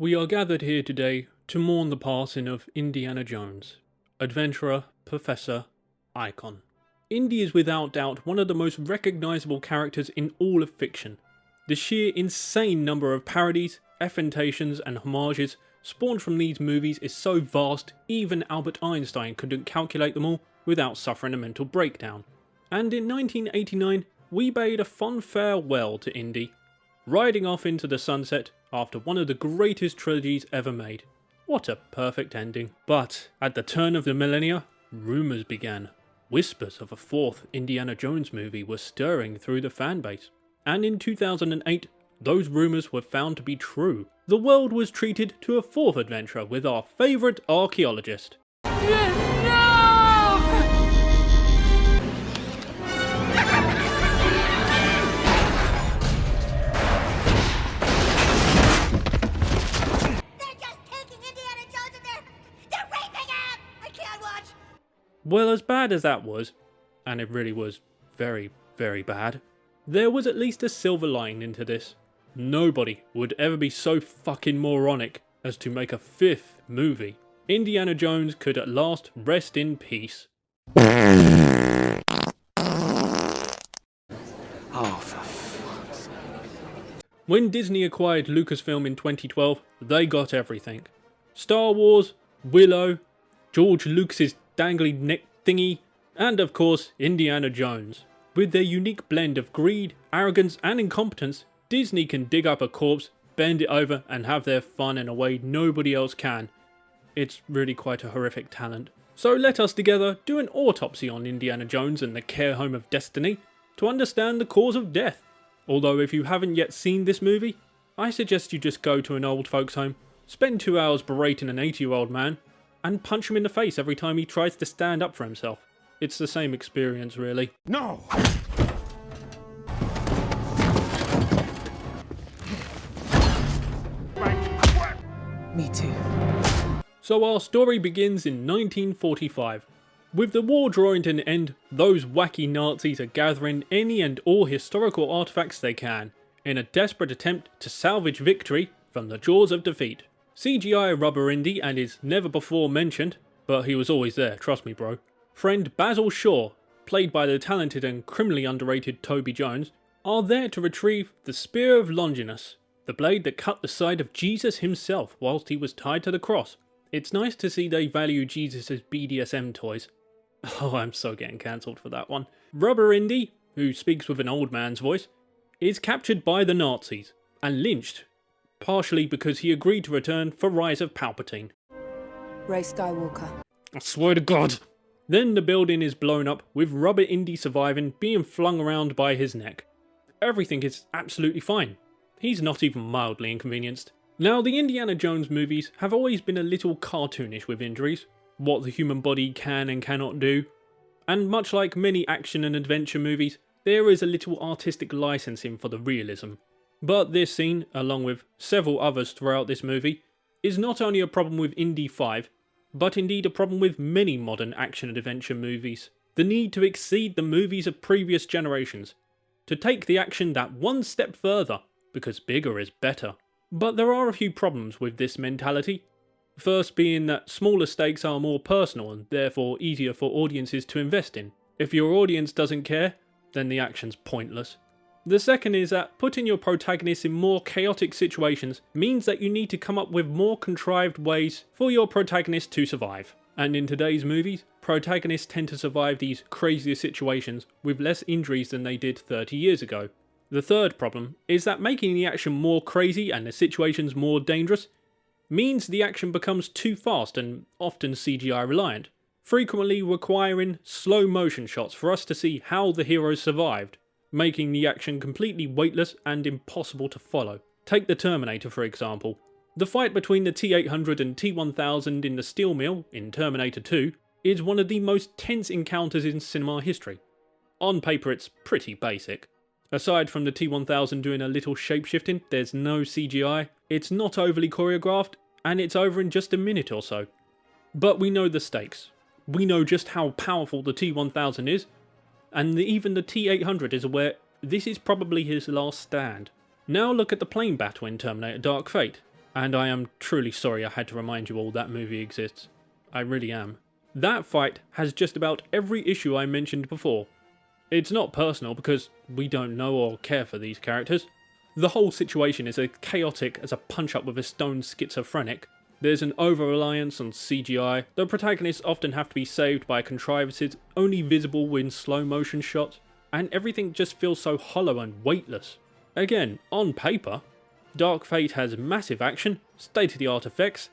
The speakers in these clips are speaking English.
We are gathered here today to mourn the passing of Indiana Jones, adventurer, professor, icon. Indy is without doubt one of the most recognisable characters in all of fiction. The sheer insane number of parodies, affectations and homages spawned from these movies is so vast even Albert Einstein couldn't calculate them all without suffering a mental breakdown. And in 1989 we bade a fond farewell to Indy, riding off into the sunset after one of the greatest trilogies ever made. What a perfect ending. But at the turn of the millennia, rumours began. Whispers of a fourth Indiana Jones movie were stirring through the fanbase. And in 2008, those rumours were found to be true. The world was treated to a fourth adventure with our favourite archaeologist. Well, as bad as that was, and it really was very, very bad, there was at least a silver lining into this. Nobody would ever be so fucking moronic as to make a fifth movie. Indiana Jones could at last rest in peace. Oh, for fuck's sake. When Disney acquired Lucasfilm in 2012, they got everything. Star Wars, Willow, George Lucas's dangly neck thingy, and of course Indiana Jones. With their unique blend of greed, arrogance and incompetence, Disney can dig up a corpse, bend it over and have their fun in a way nobody else can. It's really quite a horrific talent. So let us together do an autopsy on Indiana Jones and the care home of destiny to understand the cause of death. Although if you haven't yet seen this movie, I suggest you just go to an old folks home, spend 2 hours berating an 80-year-old man, and punch him in the face every time he tries to stand up for himself. It's the same experience, really. No! Me too. So our story begins in 1945. With the war drawing to an end, those wacky Nazis are gathering any and all historical artifacts they can, in a desperate attempt to salvage victory from the jaws of defeat. CGI Rubber Indy and his never before mentioned, but he was always there, trust me bro, friend Basil Shaw, played by the talented and criminally underrated Toby Jones, are there to retrieve the Spear of Longinus, the blade that cut the side of Jesus himself whilst he was tied to the cross. It's nice to see they value Jesus' BDSM toys. Oh, I'm so getting cancelled for that one. Rubber Indy, who speaks with an old man's voice, is captured by the Nazis and lynched, partially because he agreed to return for Rise of Palpatine. Ray Skywalker. I swear to God. Then the building is blown up, with Rubber Indy surviving, being flung around by his neck. Everything is absolutely fine. He's not even mildly inconvenienced. Now, the Indiana Jones movies have always been a little cartoonish with injuries, what the human body can and cannot do, and much like many action and adventure movies, there is a little artistic licensing for the realism. But this scene, along with several others throughout this movie, is not only a problem with Indy 5, but indeed a problem with many modern action and adventure movies. The need to exceed the movies of previous generations, to take the action that one step further, because bigger is better. But there are a few problems with this mentality. First being that smaller stakes are more personal and therefore easier for audiences to invest in. If your audience doesn't care, then the action's pointless. The second is that putting your protagonist in more chaotic situations means that you need to come up with more contrived ways for your protagonist to survive. And in today's movies, protagonists tend to survive these crazier situations with less injuries than they did 30 years ago. The third problem is that making the action more crazy and the situations more dangerous means the action becomes too fast and often CGI reliant, frequently requiring slow motion shots for us to see how the heroes survived, making the action completely weightless and impossible to follow. Take the Terminator for example. The fight between the T-800 and T-1000 in the steel mill in Terminator 2 is one of the most tense encounters in cinema history. On paper it's pretty basic. Aside from the T-1000 doing a little shapeshifting, there's no CGI, it's not overly choreographed, and it's over in just a minute or so. But we know the stakes. We know just how powerful the T-1000 is, and even the T-800 is aware this is probably his last stand. Now look at the plane battle in Terminator Dark Fate. And I am truly sorry I had to remind you all that movie exists. I really am. That fight has just about every issue I mentioned before. It's not personal because we don't know or care for these characters. The whole situation is as chaotic as a punch-up with a stone schizophrenic. There's an over-reliance on CGI, the protagonists often have to be saved by contrivances only visible in slow-motion shots, and everything just feels so hollow and weightless. Again, on paper, Dark Fate has massive action, state-of-the-art effects,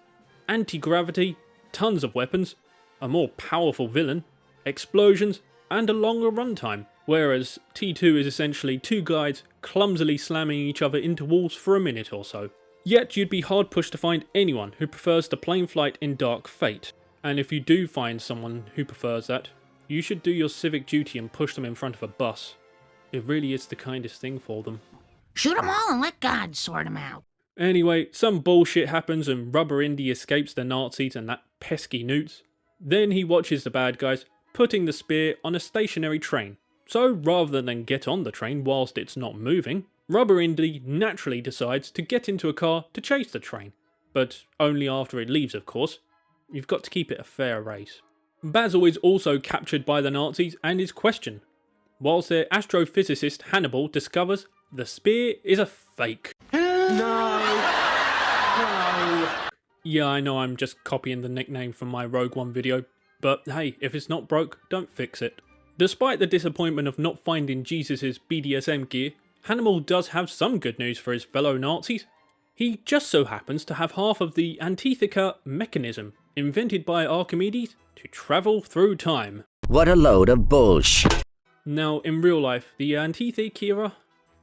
anti-gravity, tons of weapons, a more powerful villain, explosions, and a longer runtime, whereas T2 is essentially two guys clumsily slamming each other into walls for a minute or so. Yet you'd be hard pushed to find anyone who prefers the plain flight in Dark Fate, and if you do find someone who prefers that, you should do your civic duty and push them in front of a bus. It really is the kindest thing for them. Shoot them all and let God sort them out. Anyway, some bullshit happens and Rubber Indy escapes the Nazis and that pesky Newts. Then he watches the bad guys putting the spear on a stationary train. So rather than get on the train whilst it's not moving, Rubber Indy naturally decides to get into a car to chase the train. But only after it leaves, of course. You've got to keep it a fair race. Basil is also captured by the Nazis and is questioned, whilst their astrophysicist Hannibal discovers the spear is a fake. No! Yeah, I know I'm just copying the nickname from my Rogue One video, but hey, if it's not broke, don't fix it. Despite the disappointment of not finding Jesus' BDSM gear, Hannibal does have some good news for his fellow Nazis. He just so happens to have half of the Antitheca mechanism, invented by Archimedes to travel through time. What a load of bullshit. Now, in real life, the Antitheca,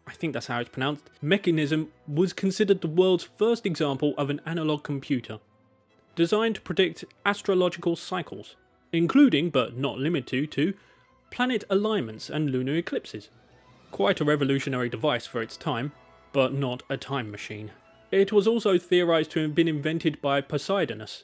I think that's how it's pronounced, mechanism was considered the world's first example of an analog computer, designed to predict astrological cycles, including, but not limited to, planet alignments and lunar eclipses. Quite a revolutionary device for its time, but not a time machine. It was also theorised to have been invented by Poseidonus,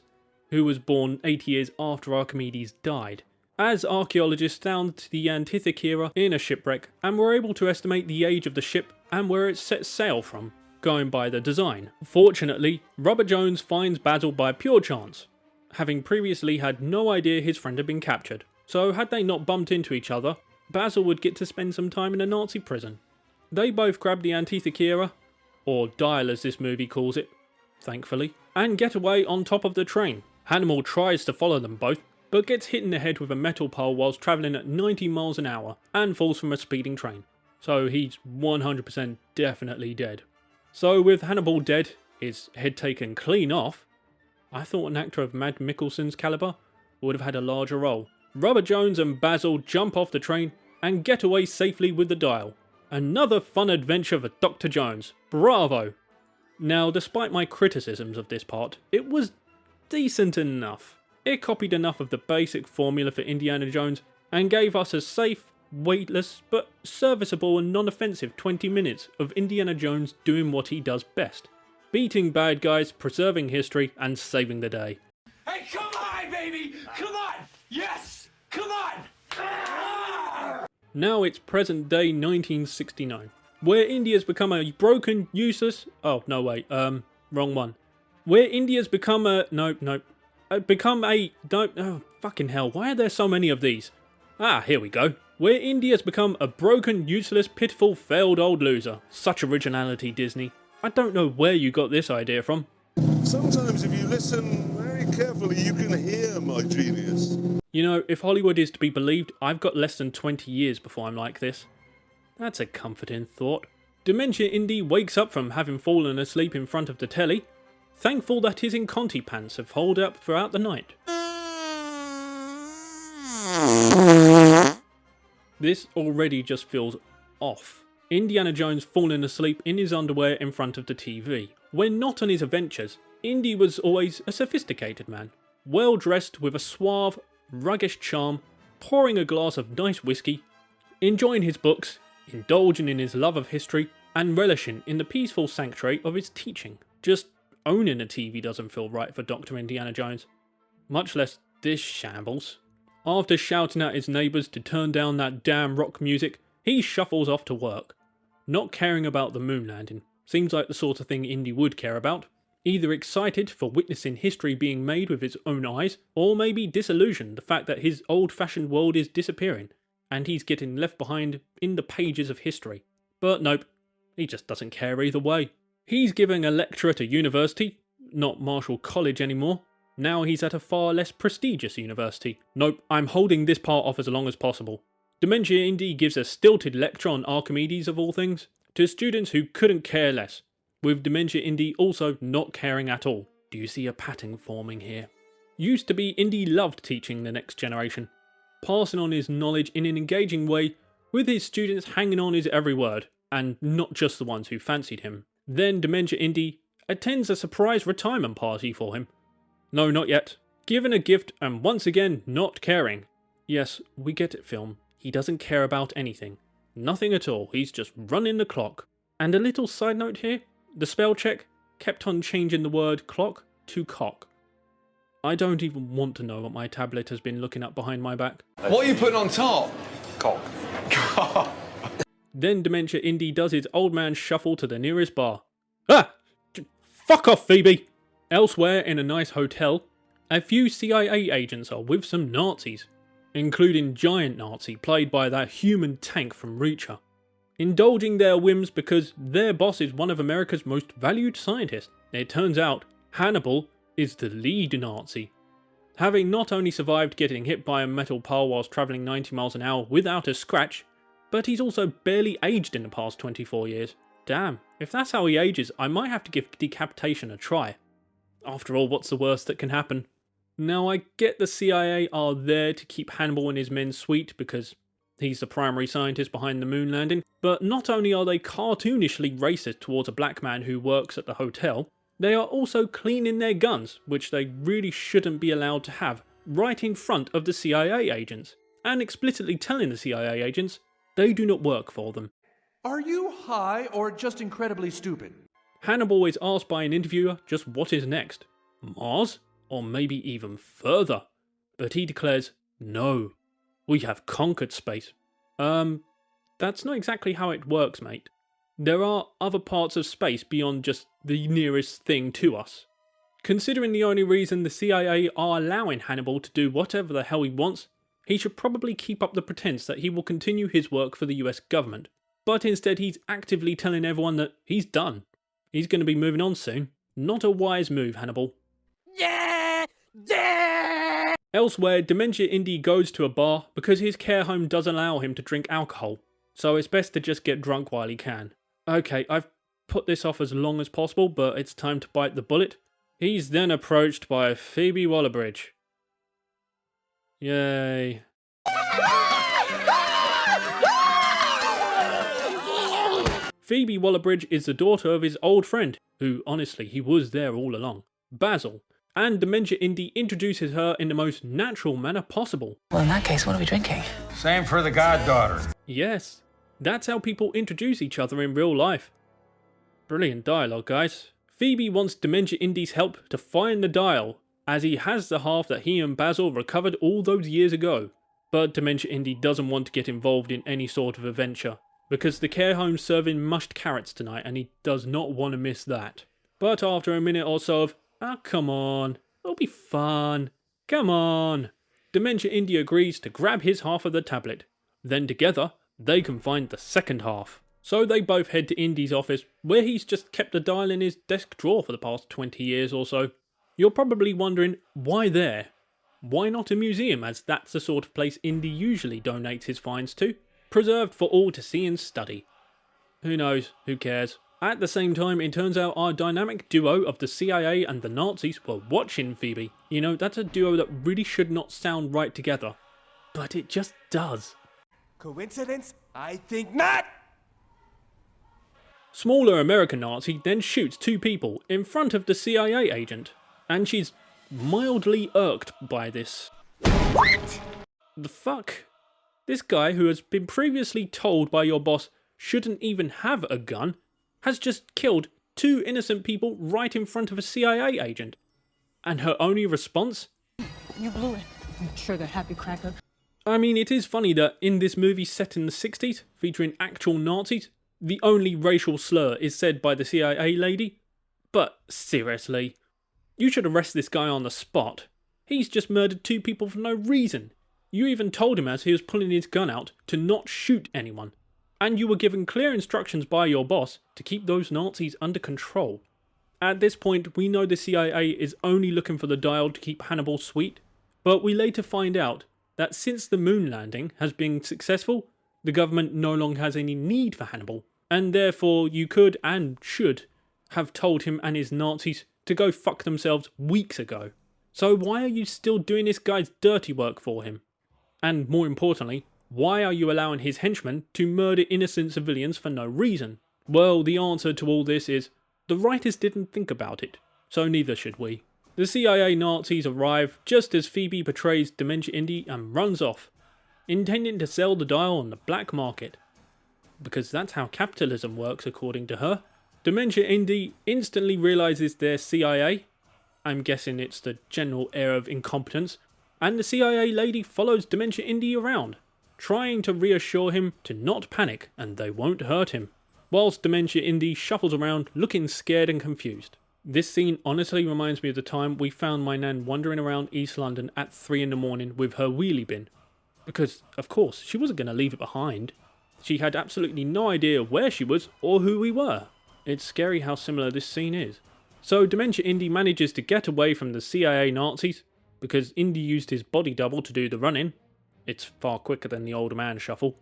who was born 8 years after Archimedes died, as archaeologists found the Antitheca in a shipwreck and were able to estimate the age of the ship and where it set sail from, going by the design. Fortunately, Rubber Jones finds Basil by pure chance, having previously had no idea his friend had been captured. So had they not bumped into each other, Basil would get to spend some time in a Nazi prison. They both grab the Antitheca, or dial as this movie calls it, thankfully, and get away on top of the train. Hannibal tries to follow them both, but gets hit in the head with a metal pole whilst travelling at 90 miles an hour and falls from a speeding train. So he's 100% definitely dead. So with Hannibal dead, his head taken clean off, I thought an actor of Mad Mikkelsen's calibre would have had a larger role. Rubber Jones and Basil jump off the train and get away safely with the dial. Another fun adventure for Dr. Jones. Bravo! Now, despite my criticisms of this part, it was decent enough. It copied enough of the basic formula for Indiana Jones and gave us a safe, weightless, but serviceable and non-offensive 20 minutes of Indiana Jones doing what he does best. Beating bad guys, preserving history, and saving the day. Hey, come on, baby! Come on! Yes! Come on! Ah! Now it's present day 1969, where India's become a broken, useless... Oh, no wait, wrong one. Where India's become a... Oh, fucking hell, why are there so many of these? Ah, here we go. Where India's become a broken, useless, pitiful, failed old loser. Such originality, Disney. I don't know where you got this idea from. Sometimes if you listen very carefully, you can hear my genius. You know, if Hollywood is to be believed, I've got less than 20 years before I'm like this. That's a comforting thought. Dementia Indy wakes up from having fallen asleep in front of the telly, thankful that his Inconti pants have held up throughout the night. This already just feels off. Indiana Jones falling asleep in his underwear in front of the TV. When not on his adventures, Indy was always a sophisticated man, well dressed with a suave, ruggish charm, pouring a glass of nice whiskey, enjoying his books, indulging in his love of history, and relishing in the peaceful sanctuary of his teaching. Just owning a TV doesn't feel right for Dr. Indiana Jones, much less this shambles. After shouting at his neighbours to turn down that damn rock music, he shuffles off to work, not caring about the moon landing. Seems like the sort of thing Indy would care about. either excited for witnessing history being made with his own eyes, or maybe disillusioned the fact that his old-fashioned world is disappearing, and he's getting left behind in the pages of history. But nope, he just doesn't care either way. He's giving a lecture at a university, not Marshall College anymore. Now he's at a far less prestigious university. Nope, I'm holding this part off as long as possible. Dementia Indy gives a stilted lecture on Archimedes of all things, to students who couldn't care less, with Dementia Indy also not caring at all. Do you see a pattern forming here? Used to be, Indy loved teaching the next generation, passing on his knowledge in an engaging way, with his students hanging on his every word, and not just the ones who fancied him. Then Dementia Indy attends a surprise retirement party for him. No, not yet. Given a gift and once again not caring. Yes, we get it, film. He doesn't care about anything. Nothing at all, he's just running the clock. And a little side note here, the spell check kept on changing the word clock to cock. I don't even want to know what my tablet has been looking up behind my back. What are you putting on top? Cock. Then Dementia Indy does his old man shuffle to the nearest bar. Ah! Fuck off, Phoebe! Elsewhere in a nice hotel, a few CIA agents are with some Nazis, including Giant Nazi played by that human tank from Reacher, indulging their whims because their boss is one of America's most valued scientists. It turns out Hannibal is the lead Nazi, having not only survived getting hit by a metal pole whilst travelling 90 miles an hour without a scratch, but he's also barely aged in the past 24 years. Damn, if that's how he ages, I might have to give decapitation a try. After all, what's the worst that can happen? Now, I get the CIA are there to keep Hannibal and his men sweet because he's the primary scientist behind the moon landing, but not only are they cartoonishly racist towards a black man who works at the hotel, they are also cleaning their guns, which they really shouldn't be allowed to have, right in front of the CIA agents, and explicitly telling the CIA agents they do not work for them. Are you high or just incredibly stupid? Hannibal is asked by an interviewer just what is next. Mars? Or maybe even further? But he declares, no, we have conquered space. That's not exactly how it works, mate. There are other parts of space beyond just the nearest thing to us. Considering the only reason the CIA are allowing Hannibal to do whatever the hell he wants, he should probably keep up the pretense that he will continue his work for the US government. But instead he's actively telling everyone that he's done. He's going to be moving on soon. Not a wise move, Hannibal. Yeah! Yeah! Elsewhere, Dementia Indy goes to a bar because his care home doesn't allow him to drink alcohol, so it's best to just get drunk while he can. Okay, I've put this off as long as possible, but it's time to bite the bullet. He's then approached by Phoebe Waller-Bridge. Yay. Phoebe Waller-Bridge is the daughter of his old friend, who honestly he was there all along, Basil, and Dementia Indy introduces her in the most natural manner possible. Well, in that case, what are we drinking? Same for the goddaughter. Yes, that's how people introduce each other in real life. Brilliant dialogue, guys. Phoebe wants Dementia Indy's help to find the dial, as he has the half that he and Basil recovered all those years ago. But Dementia Indy doesn't want to get involved in any sort of adventure, because the care home's serving mushed carrots tonight and he does not want to miss that. But after a minute or so of, come on, it'll be fun, come on, Dementia Indy agrees to grab his half of the tablet. Then together, they can find the second half. So they both head to Indy's office, where he's just kept the dial in his desk drawer for the past 20 years or so. You're probably wondering, why there? Why not a museum, as that's the sort of place Indy usually donates his finds to? Preserved for all to see and study. Who knows, who cares? At the same time, it turns out our dynamic duo of the CIA and the Nazis were watching Phoebe. You know, that's a duo that really should not sound right together. But it just does. Coincidence? I think not! Smaller American Nazi then shoots two people in front of the CIA agent, and she's mildly irked by this. What? The fuck? This guy who has been previously told by your boss shouldn't even have a gun has just killed two innocent people right in front of a CIA agent. And her only response? You blew it. Sugar happy cracker. I mean, it is funny that in this movie set in the 60s, featuring actual Nazis, the only racial slur is said by the CIA lady. But seriously, you should arrest this guy on the spot. He's just murdered 2 people for no reason. You even told him as he was pulling his gun out to not shoot anyone. And you were given clear instructions by your boss to keep those Nazis under control. At this point, we know the CIA is only looking for the dial to keep Hannibal sweet, but we later find out that since the moon landing has been successful, the government no longer has any need for Hannibal, and therefore you could and should have told him and his Nazis to go fuck themselves weeks ago. So why are you still doing this guy's dirty work for him? And more importantly, why are you allowing his henchmen to murder innocent civilians for no reason? Well, the answer to all this is, the writers didn't think about it, so neither should we. The CIA Nazis arrive just as Phoebe betrays Dementia Indy and runs off, intending to sell the dial on the black market. Because that's how capitalism works according to her. Dementia Indy instantly realises they're CIA. I'm guessing it's the general air of incompetence. And the CIA lady follows Dementia Indy around, trying to reassure him to not panic and they won't hurt him, whilst Dementia Indy shuffles around looking scared and confused. This scene honestly reminds me of the time we found my nan wandering around East London at 3 in the morning with her wheelie bin. Because, of course, she wasn't going to leave it behind. She had absolutely no idea where she was or who we were. It's scary how similar this scene is. So Dementia Indy manages to get away from the CIA Nazis, because Indy used his body double to do the run-in. It's far quicker than the older man shuffle.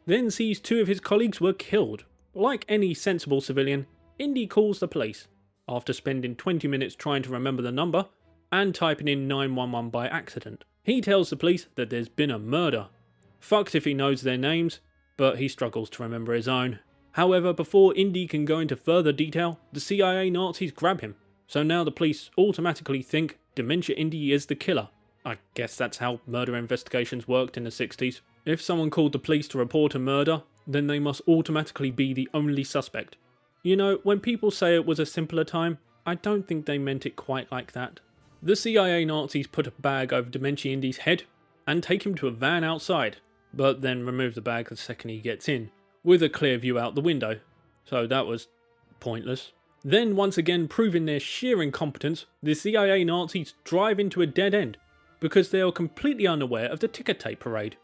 Then sees 2 of his colleagues were killed. Like any sensible civilian, Indy calls the police, after spending 20 minutes trying to remember the number, and typing in 911 by accident. He tells the police that there's been a murder. Fucked if he knows their names, but he struggles to remember his own. However, before Indy can go into further detail, the CIA Nazis grab him. So now the police automatically think Dementia Indy is the killer. I guess that's how murder investigations worked in the 60s. If someone called the police to report a murder, then they must automatically be the only suspect. You know, when people say it was a simpler time, I don't think they meant it quite like that. The CIA Nazis put a bag over Dementia Indy's head and take him to a van outside, but then remove the bag the second he gets in, with a clear view out the window. So that was pointless. Then, once again proving their sheer incompetence, the CIA Nazis drive into a dead end because they are completely unaware of the ticker tape parade.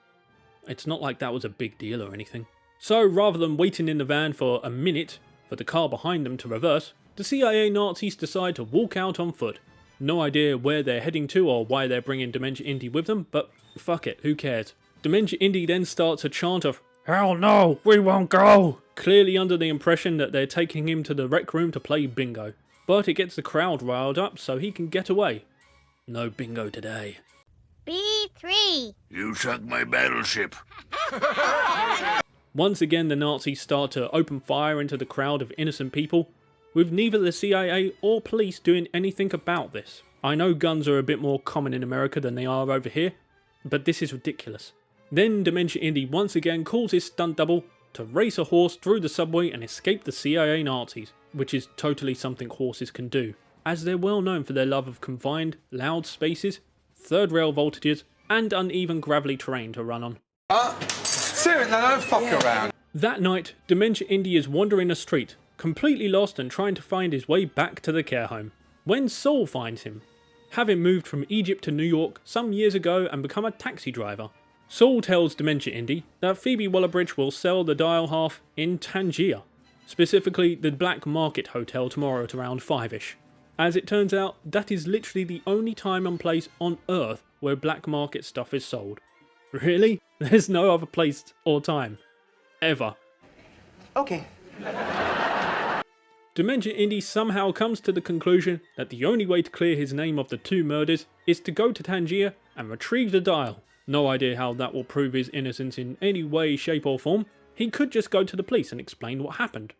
It's not like that was a big deal or anything. So rather than waiting in the van for a minute for the car behind them to reverse, the CIA Nazis decide to walk out on foot. No idea where they're heading to or why they're bringing Dementia Indy with them, but fuck it, who cares? Dementia Indy then starts a chant of, "Hell no, we won't go!" clearly under the impression that they're taking him to the rec room to play bingo. But it gets the crowd riled up so he can get away. No bingo today. B3. You sunk my battleship. Once again the Nazis start to open fire into the crowd of innocent people, with neither the CIA or police doing anything about this. I know guns are a bit more common in America than they are over here, but this is ridiculous. Then Dementia Indy once again calls his stunt double to race a horse through the subway and escape the CIA Nazis, which is totally something horses can do, as they're well known for their love of confined, loud spaces, third rail voltages, and uneven gravelly terrain to run on. Seriously, no, don't fuck around. That night, Dementia Indy is wandering a street, completely lost and trying to find his way back to the care home, when Saul finds him, having moved from Egypt to New York some years ago and become a taxi driver. Saul tells Dementia Indy that Phoebe Waller-Bridge will sell the dial half in Tangier, specifically the Black Market Hotel tomorrow at around 5ish. As it turns out, that is literally the only time and place on Earth where black market stuff is sold. Really? There's no other place or time. Ever. Okay. Dementia Indy somehow comes to the conclusion that the only way to clear his name of the 2 murders is to go to Tangier and retrieve the dial. No idea how that will prove his innocence in any way, shape or form. He could just go to the police and explain what happened.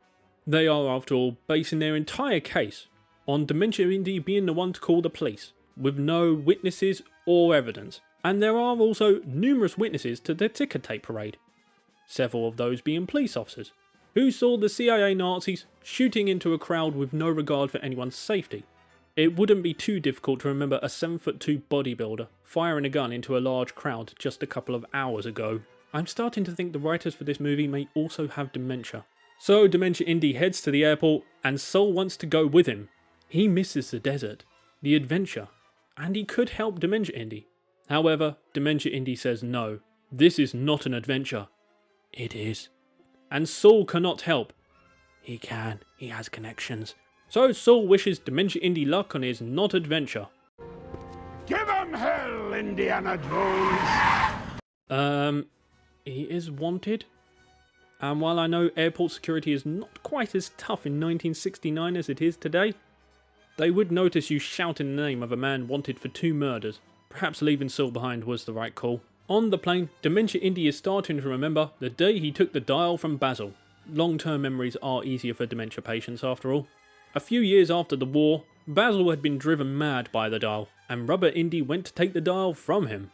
They are, after all, basing their entire case on Dementia Indy being the one to call the police, with no witnesses or evidence. And there are also numerous witnesses to the ticker tape parade, several of those being police officers, who saw the CIA Nazis shooting into a crowd with no regard for anyone's safety. It wouldn't be too difficult to remember a 7'2" bodybuilder firing a gun into a large crowd just a couple of hours ago. I'm starting to think the writers for this movie may also have dementia. So Dementia Indy heads to the airport and Saul wants to go with him, He misses the desert, the adventure, and he could help Dementia Indy. However, Dementia Indy says no, this is not an adventure. It is. And Saul cannot help. He can, he has connections. So Saul wishes Dementia Indy luck on his not adventure. Give him hell, Indiana Jones! He is wanted. And while I know airport security is not quite as tough in 1969 as it is today, they would notice you shouting the name of a man wanted for 2 murders. Perhaps leaving Saul behind was the right call. On the plane, Dementia Indy is starting to remember the day he took the dial from Basil. Long-term memories are easier for dementia patients after all. A few years after the war, Basil had been driven mad by the dial, and Rubber Indy went to take the dial from him.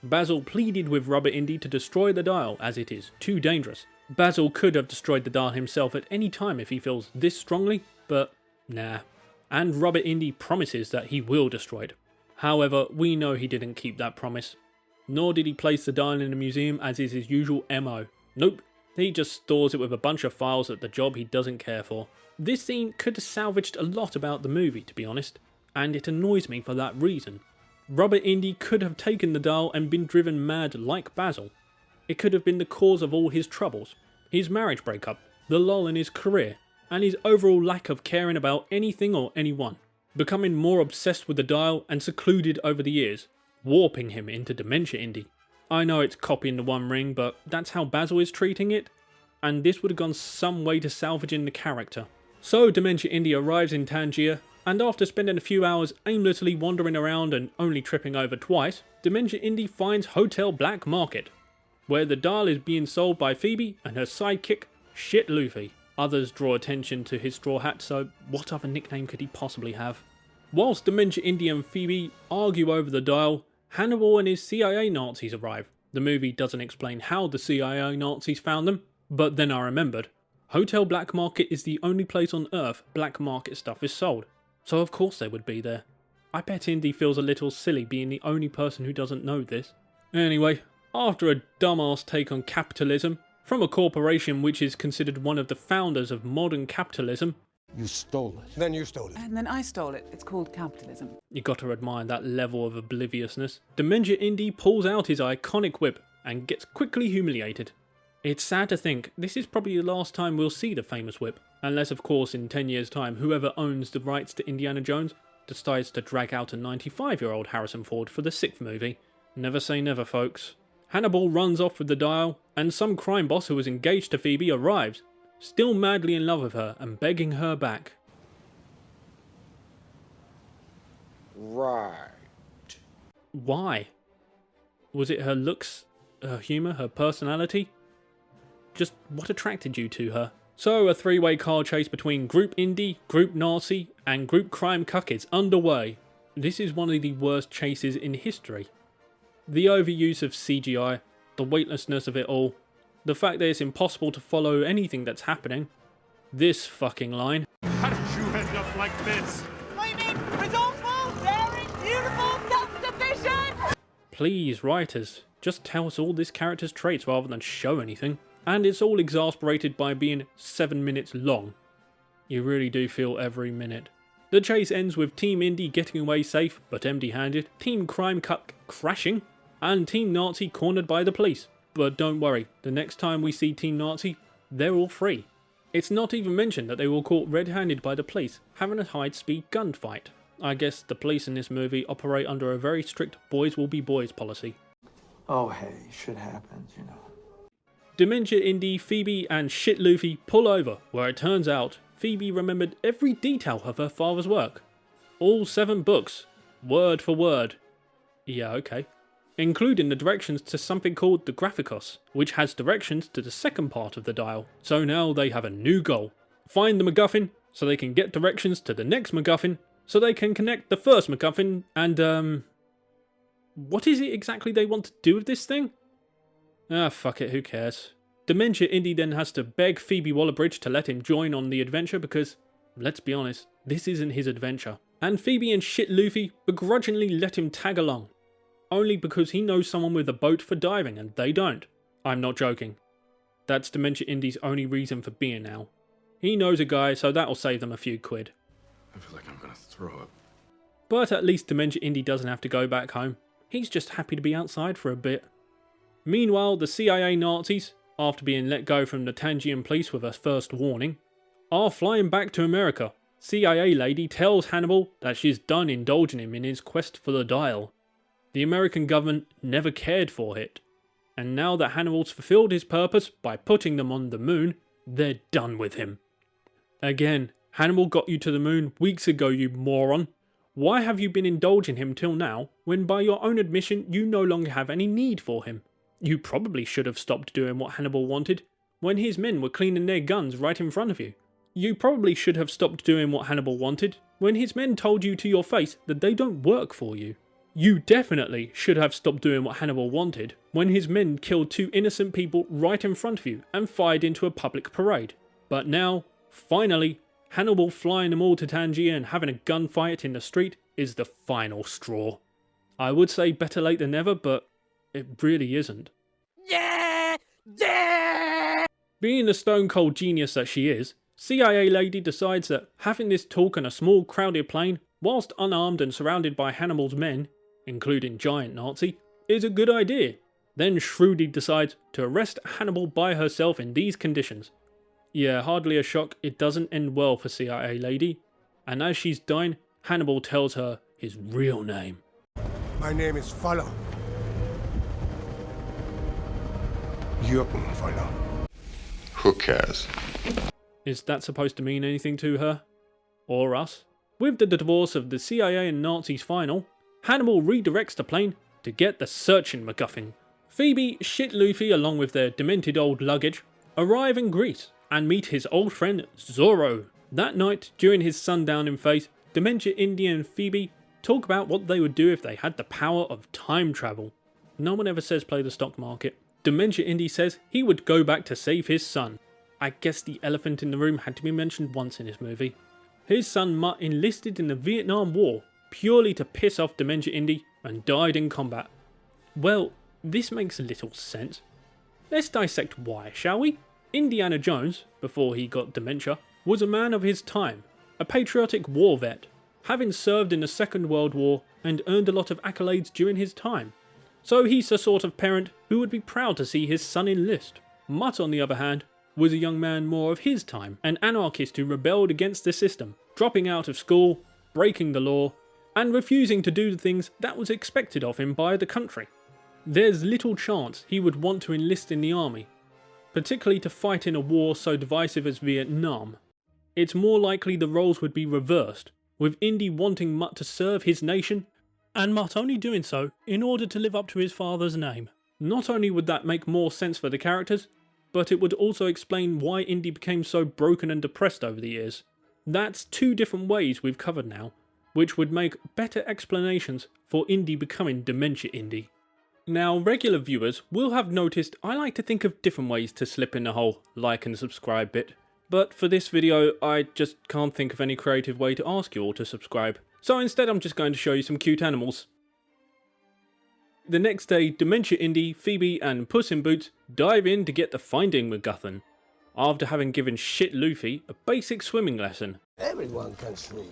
Basil pleaded with Rubber Indy to destroy the dial as it is too dangerous. Basil could have destroyed the dial himself at any time if he feels this strongly, but nah. And Rubber Indy promises that he will destroy it. However, we know he didn't keep that promise. Nor did he place the dial in a museum as is his usual MO. Nope, he just stores it with a bunch of files at the job he doesn't care for. This scene could have salvaged a lot about the movie, to be honest, and it annoys me for that reason. Rubber Indy could have taken the dial and been driven mad like Basil. It could have been the cause of all his troubles, his marriage breakup, the lull in his career, and his overall lack of caring about anything or anyone, becoming more obsessed with the dial and secluded over the years, warping him into Dementia Indy. I know it's copying the One Ring, but that's how Basil is treating it, and this would have gone some way to salvaging the character. So Dementia Indy arrives in Tangier, and after spending a few hours aimlessly wandering around and only tripping over twice, Dementia Indy finds Hotel Black Market, where the dial is being sold by Phoebe and her sidekick, Shit Luffy. Others draw attention to his straw hat, so what other nickname could he possibly have? Whilst Dementia Indy and Phoebe argue over the dial, Hannibal and his CIA Nazis arrive. The movie doesn't explain how the CIA Nazis found them, but then I remembered. Hotel Black Market is the only place on Earth black market stuff is sold, so of course they would be there. I bet Indy feels a little silly being the only person who doesn't know this. Anyway, after a dumbass take on capitalism, from a corporation which is considered one of the founders of modern capitalism. You stole it. Then you stole it. And then I stole it. It's called capitalism. You gotta admire that level of obliviousness. Dementia Indy pulls out his iconic whip and gets quickly humiliated. It's sad to think this is probably the last time we'll see the famous whip, unless of course in 10 years time whoever owns the rights to Indiana Jones decides to drag out a 95-year-old Harrison Ford for the 6th movie. Never say never, folks. Hannibal runs off with the dial, and some crime boss who is engaged to Phoebe arrives, still madly in love with her and begging her back. Right. Why? Was it her looks, her humour, her personality? Just what attracted you to her? So a 3-way car chase between Group Indy, Group Nazi and Group Crime Cuck is underway. This is one of the worst chases in history. The overuse of CGI, the weightlessness of it all, the fact that it's impossible to follow anything that's happening. This fucking line. How did you end up like this? Resourceful, daring, beautiful, self-sufficient! Please, writers, just tell us all this character's traits rather than show anything. And it's all exasperated by being 7 minutes long. You really do feel every minute. The chase ends with Team Indy getting away safe but empty-handed, Team Crime Cuck crashing, and Team Nazi cornered by the police. But don't worry, the next time we see Team Nazi, they're all free. It's not even mentioned that they were caught red-handed by the police, having a high-speed gunfight. I guess the police in this movie operate under a very strict boys will be boys policy. Oh hey, shit happens, you know. Dementia Indy, Phoebe and Shit Luffy pull over, where it turns out Phoebe remembered every detail of her father's work. All 7 books, word for word. Yeah, okay. Including the directions to something called the Graphicos, which has directions to the second part of the dial. So now they have a new goal. Find the MacGuffin, so they can get directions to the next MacGuffin, so they can connect the first MacGuffin, and what is it exactly they want to do with this thing? Ah, fuck it, who cares? Dementia Indy then has to beg Phoebe Waller-Bridge to let him join on the adventure because, let's be honest, this isn't his adventure. And Phoebe and Shit Luffy begrudgingly let him tag along, only because he knows someone with a boat for diving and they don't. I'm not joking. That's Dementia Indy's only reason for being now. He knows a guy, so that'll save them a few quid. I feel like I'm gonna throw up. But at least Dementia Indy doesn't have to go back home. He's just happy to be outside for a bit. Meanwhile, the CIA Nazis, after being let go from the Tangian police with a first warning, are flying back to America. CIA lady tells Hannibal that she's done indulging him in his quest for the dial. The American government never cared for it. And now that Hannibal's fulfilled his purpose by putting them on the moon, they're done with him. Again, Hannibal got you to the moon weeks ago, you moron. Why have you been indulging him till now, when by your own admission you no longer have any need for him? You probably should have stopped doing what Hannibal wanted, when his men were cleaning their guns right in front of you. You probably should have stopped doing what Hannibal wanted, when his men told you to your face that they don't work for you. You definitely should have stopped doing what Hannibal wanted, when his men killed 2 innocent people right in front of you and fired into a public parade. But now, finally, Hannibal flying them all to Tangier and having a gunfight in the street is the final straw. I would say better late than never, but it really isn't. Yeah! Yeah! Being the stone cold genius that she is, CIA lady decides that having this talk on a small crowded plane, whilst unarmed and surrounded by Hannibal's men, including Giant Nazi, is a good idea. Then shrewdly decides to arrest Hannibal by herself in these conditions. Yeah, hardly a shock, it doesn't end well for CIA lady. And as she's dying, Hannibal tells her his real name. My name is Follow. You can follow. Who cares? Is that supposed to mean anything to her? Or us? With the divorce of the CIA and Nazis final, Hannibal redirects the plane to get the searching MacGuffin. Phoebe, Shit Luffy along with their demented old luggage, arrive in Greece and meet his old friend Zorro. That night, during his sundown in phase, Dementia Indy and Phoebe talk about what they would do if they had the power of time travel. No one ever says play the stock market. Dementia Indy says he would go back to save his son. I guess the elephant in the room had to be mentioned once in this movie. His son Mutt enlisted in the Vietnam War purely to piss off Dementia Indy and died in combat. Well, this makes little sense. Let's dissect why, shall we? Indiana Jones, before he got dementia, was a man of his time, a patriotic war vet, having served in the Second World War and earned a lot of accolades during his time. So he's the sort of parent who would be proud to see his son enlist. Mutt, on the other hand, was a young man more of his time, an anarchist who rebelled against the system, dropping out of school, breaking the law, and refusing to do the things that was expected of him by the country. There's little chance he would want to enlist in the army, particularly to fight in a war so divisive as Vietnam. It's more likely the roles would be reversed, with Indy wanting Mutt to serve his nation, and Mutt only doing so in order to live up to his father's name. Not only would that make more sense for the characters, but it would also explain why Indy became so broken and depressed over the years. That's 2 different ways we've covered now, which would make better explanations for Indy becoming Dementia Indy. Now, regular viewers will have noticed I like to think of different ways to slip in the whole like and subscribe bit, but for this video I just can't think of any creative way to ask you all to subscribe, so instead I'm just going to show you some cute animals. The next day, Dementia Indy, Phoebe and Puss in Boots dive in to get the Finding MacGuffin, after having given Shit Luffy a basic swimming lesson. Everyone can swim.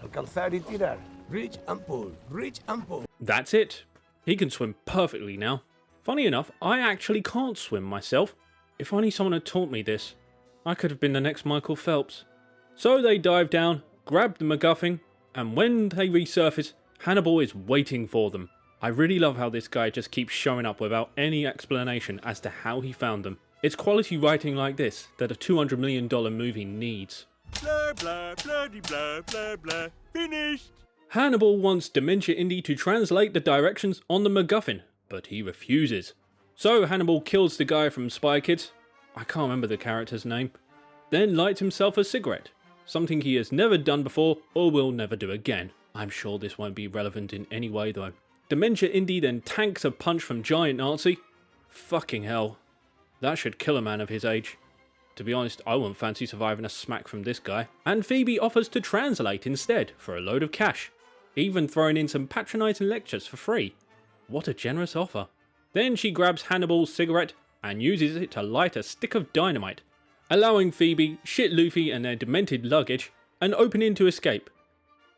Alcanzar y tirar. Reach and pull. Reach and pull. That's it. He can swim perfectly now. Funny enough, I actually can't swim myself. If only someone had taught me this. I could have been the next Michael Phelps. So they dive down, grab the MacGuffin, and when they resurface, Hannibal is waiting for them. I really love how this guy just keeps showing up without any explanation as to how he found them. It's quality writing like this that a $200 million movie needs. Blah, blah, blah, blah, blah, blah. Finished! Hannibal wants Dementia Indy to translate the directions on the MacGuffin, but he refuses. So Hannibal kills the guy from Spy Kids, I can't remember the character's name, then lights himself a cigarette, something he has never done before or will never do again. I'm sure this won't be relevant in any way though. Dementia Indy then tanks a punch from Giant Nazi. Fucking hell. That should kill a man of his age. To be honest, I wouldn't fancy surviving a smack from this guy. And Phoebe offers to translate instead for a load of cash, even throwing in some patronising lectures for free. What a generous offer. Then she grabs Hannibal's cigarette and uses it to light a stick of dynamite, allowing Phoebe, Shit Luffy and their demented luggage an opening to escape.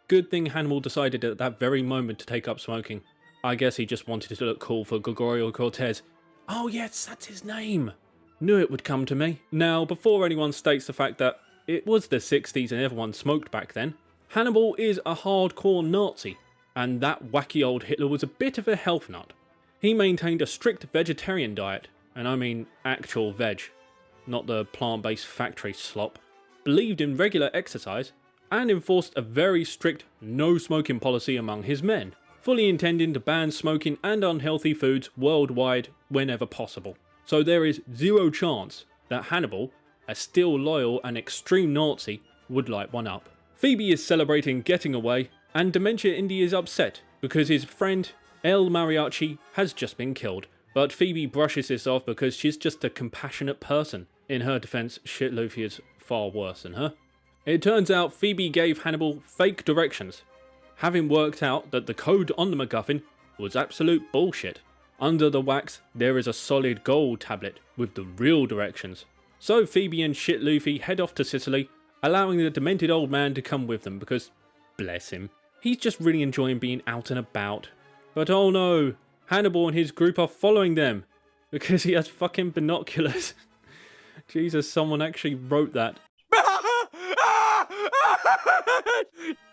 Good thing Hannibal decided at that very moment to take up smoking. I guess he just wanted to look cool for Gregorio Cortez. Oh yes, that's his name. Knew it would come to me. Now, before anyone states the fact that it was the 60s and everyone smoked back then, Hannibal is a hardcore Nazi, and that wacky old Hitler was a bit of a health nut. He maintained a strict vegetarian diet, and I mean actual veg, not the plant-based factory slop, believed in regular exercise, and enforced a very strict no-smoking policy among his men, fully intending to ban smoking and unhealthy foods worldwide whenever possible. So there is zero chance that Hannibal, a still loyal and extreme Nazi, would light one up. Phoebe is celebrating getting away, and Dementia Indy is upset because his friend El Mariachi has just been killed. But Phoebe brushes this off because she's just a compassionate person. In her defense, shit Luffy is far worse than her. It turns out Phoebe gave Hannibal fake directions, having worked out that the code on the MacGuffin was absolute bullshit. Under the wax, there is a solid gold tablet with the real directions. So Phoebe and shit Luffy head off to Sicily, allowing the demented old man to come with them because, bless him, he's just really enjoying being out and about. But oh no, Hannibal and his group are following them because he has fucking binoculars. Jesus, someone actually wrote that.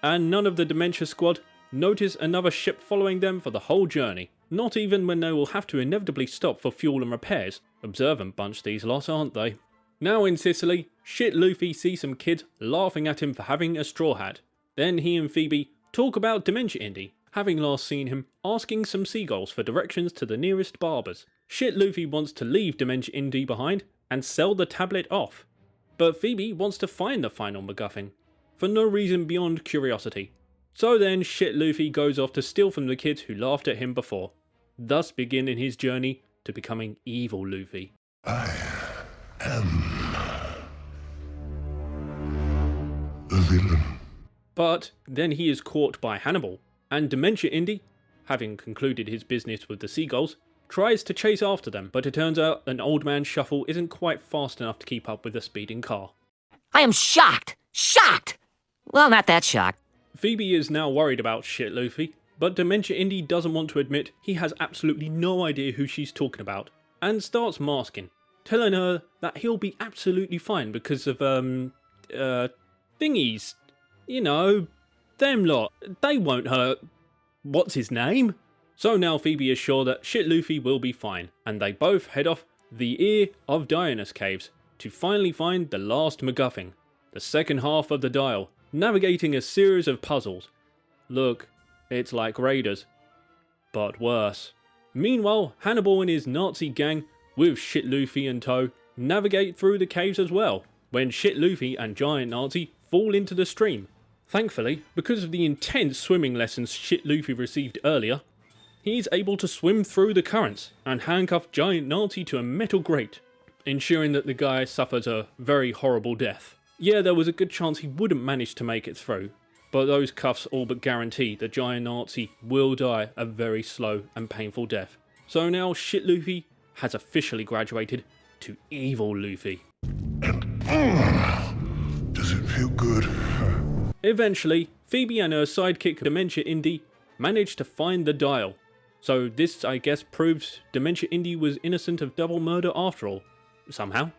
And none of the Dementia squad notice another ship following them for the whole journey. Not even when they will have to inevitably stop for fuel and repairs. Observant bunch these lot, aren't they? Now in Sicily, shit Luffy sees some kids laughing at him for having a straw hat. Then he and Phoebe talk about Dementia Indy, having last seen him asking some seagulls for directions to the nearest barbers. Shit Luffy wants to leave Dementia Indy behind and sell the tablet off. But Phoebe wants to find the final MacGuffin, for no reason beyond curiosity. So then shit Luffy goes off to steal from the kids who laughed at him before, thus beginning his journey to becoming evil Luffy. I am the villain. But then he is caught by Hannibal, and Dementia Indy, having concluded his business with the seagulls, tries to chase after them, but it turns out an old man shuffle isn't quite fast enough to keep up with a speeding car. I am shocked! Shocked! Well, not that shocked. Phoebe is now worried about shit Luffy, but Dementia Indy doesn't want to admit he has absolutely no idea who she's talking about, and starts masking, telling her that he'll be absolutely fine because of, thingies. You know, them lot. They won't hurt. What's his name? So now Phoebe is sure that shit Luffy will be fine, and they both head off the Ear of Dionysus caves to finally find the last MacGuffin, the second half of the dial, navigating a series of puzzles. Look, it's like Raiders, but worse. Meanwhile, Hannibal and his Nazi gang, with shit Luffy in tow, navigate through the caves as well, when shit Luffy and Giant Nazi fall into the stream. Thankfully, because of the intense swimming lessons shit Luffy received earlier, he's able to swim through the currents and handcuff Giant Nazi to a metal grate, ensuring that the guy suffers a very horrible death. Yeah, there was a good chance he wouldn't manage to make it through, but those cuffs all but guarantee the Giant Nazi will die a very slow and painful death. So now shit Luffy has officially graduated to evil Luffy. Does it feel good? Eventually, Phoebe and her sidekick Dementia Indy manage to find the dial. So this, I guess, proves Dementia Indy was innocent of double murder after all, somehow.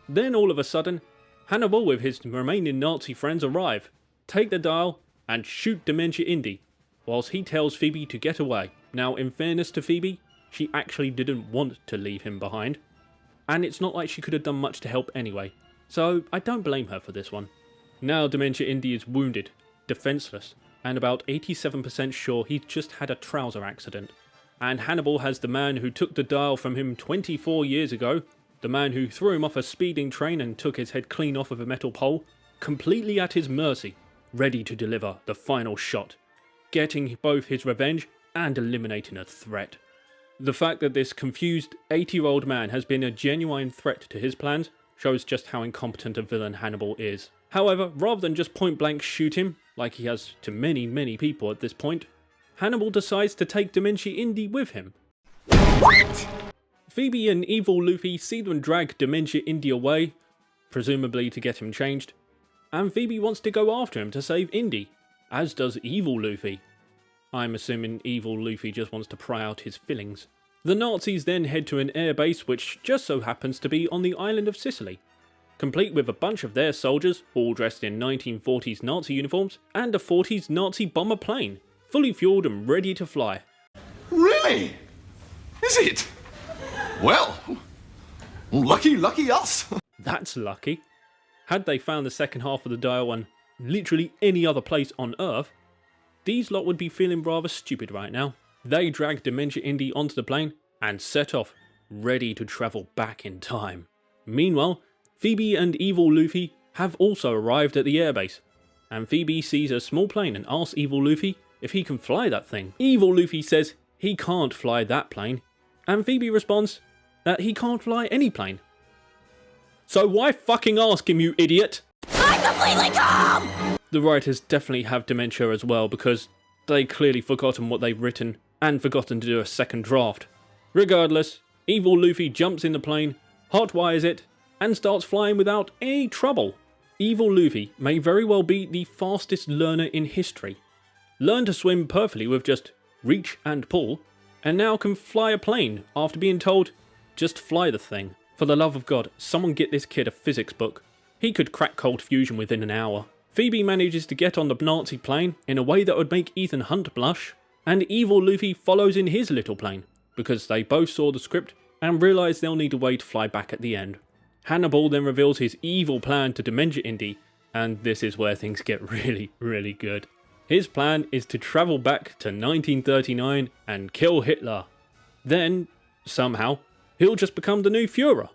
Then all of a sudden, Hannibal with his remaining Nazi friends arrive, take the dial, and shoot Dementia Indy, whilst he tells Phoebe to get away. Now, in fairness to Phoebe, she actually didn't want to leave him behind, and it's not like she could have done much to help anyway, so I don't blame her for this one. Now Dementia Indy is wounded, defenseless, and about 87% sure he's just had a trouser accident. And Hannibal has the man who took the dial from him 24 years ago, the man who threw him off a speeding train and took his head clean off of a metal pole, completely at his mercy, ready to deliver the final shot, getting both his revenge and eliminating a threat. The fact that this confused 80-year-old man has been a genuine threat to his plans shows just how incompetent a villain Hannibal is. However, rather than just point-blank shoot him, like he has to many people at this point, Hannibal decides to take Dementia Indy with him. What? Phoebe and evil Luffy see them drag Dementia Indy away, presumably to get him changed, and Phoebe wants to go after him to save Indy, as does evil Luffy. I'm assuming evil Luffy just wants to pry out his fillings. The Nazis then head to an airbase which just so happens to be on the island of Sicily, complete with a bunch of their soldiers, all dressed in 1940s Nazi uniforms, and a 40s Nazi bomber plane, fully fueled and ready to fly. Really? Is it? Well, lucky us. That's lucky. Had they found the second half of the dial on literally any other place on Earth, these lot would be feeling rather stupid right now. They drag Dementia Indy onto the plane and set off, ready to travel back in time. Meanwhile, Phoebe and evil Luffy have also arrived at the airbase, and Phoebe sees a small plane and asks evil Luffy if he can fly that thing. Evil Luffy says he can't fly that plane, and Phoebe responds that he can't fly any plane. So why fucking ask him, you idiot? I'm completely calm! The writers definitely have dementia as well, because they clearly forgotten what they've written and forgotten to do a second draft. Regardless, evil Luffy jumps in the plane, hotwires it, and starts flying without any trouble. Evil Luffy may very well be the fastest learner in history. Learned to swim perfectly with just reach and pull, and now can fly a plane after being told, just fly the thing. For the love of God, someone get this kid a physics book. He could crack cold fusion within an hour. Phoebe manages to get on the Nazi plane in a way that would make Ethan Hunt blush, and evil Luffy follows in his little plane, because they both saw the script and realise they'll need a way to fly back at the end. Hannibal then reveals his evil plan to Dementia Indy, and this is where things get really good. His plan is to travel back to 1939 and kill Hitler. Then, somehow, he'll just become the new Führer.